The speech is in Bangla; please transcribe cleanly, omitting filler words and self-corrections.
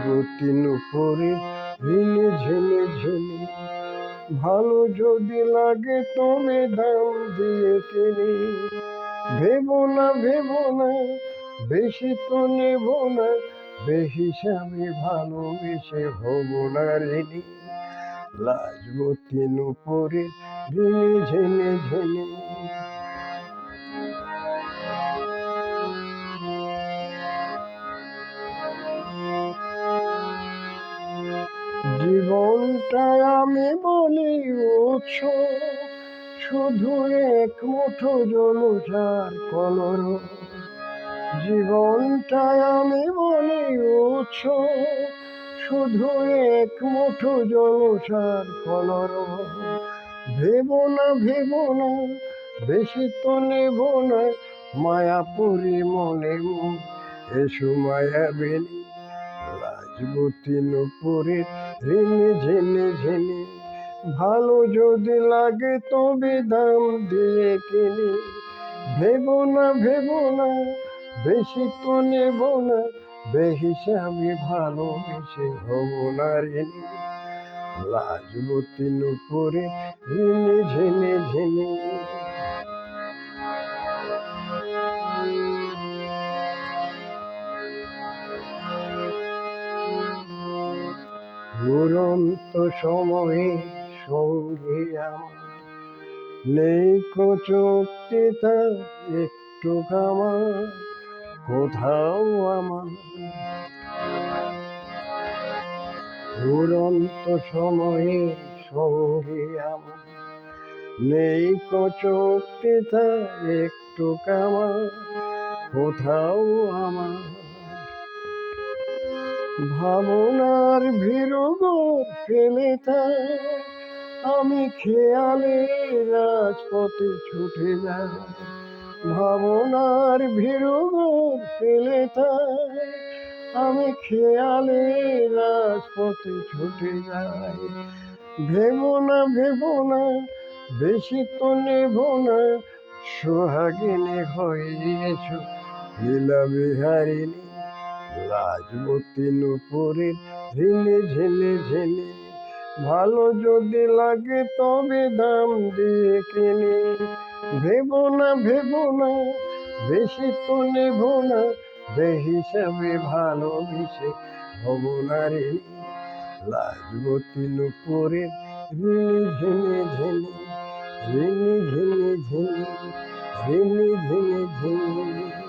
লাজবতী নুপুরে ঝিনি ঝিনি ঝিনি, ভালো যদি লাগে তবে দাম দিয়ে কিনি। ভেবো না বেশি তো নেব না, বেহিসাবে ভালোবেসে হব না ঋণী। লাজবতী নুপুরে ঝিনি ঝিনি ঝিনি। জীবনটা আমি বলি উৎসব, শুধু এক মুঠো জলসার কলরব। জীবনটা আমি বলি উৎসব, শুধু এক মুঠো জলসার কলরব। ভেবো না বেশি তো নেব না, মায়াপুরী মনে এসো মায়াবিনী। লাজবতী নুপুরে ঝিনি ঝিনি ঝিনি, ভালো যদি লাগে তবে দাম দিয়ে কিনি। ভেবো না বেশি তো নেব না, বেহিসাবে ভালোবেসে হব না ঋণী। লাজবতী নুপুরে ঝিনি ঝিনি ঝিনি। দুরন্ত সময়ে সঙ্গে আমার নেই কো চুক্তিটা একটু আমার কোথাও আমার। দুরন্ত সময়ে সঙ্গে আমার নেই কো চুক্তিটা একটু আমার কোথাও আমার। ভাবনার ভিড়গর ফেলে আমি খেয়ালে রাজপথে ছুটে যাই। ভাবনার ভিড়গর ফেলে আমি খেয়ালে রাজপথে ছুটে যাই। ভেবো না বেশি তো নেব না, সোহাগিনী হয়েছ লীলা বিহারিণী। লাজবতী নুপুরে ঝিনি ঝিনি ঝিনি, ভালো যদি লাগে তবে দাম দিয়ে কিনি। ভেবো না বেশি তো নেব না, বেহিসাবে ভালোবেসে হব না ঋণী। লাজবতী নুপুরে ঝিনি ঝিনি ঝিনি, ঝিনি ঝিনি ঝিনি, ঝিনি ঝিনি ঝিনি।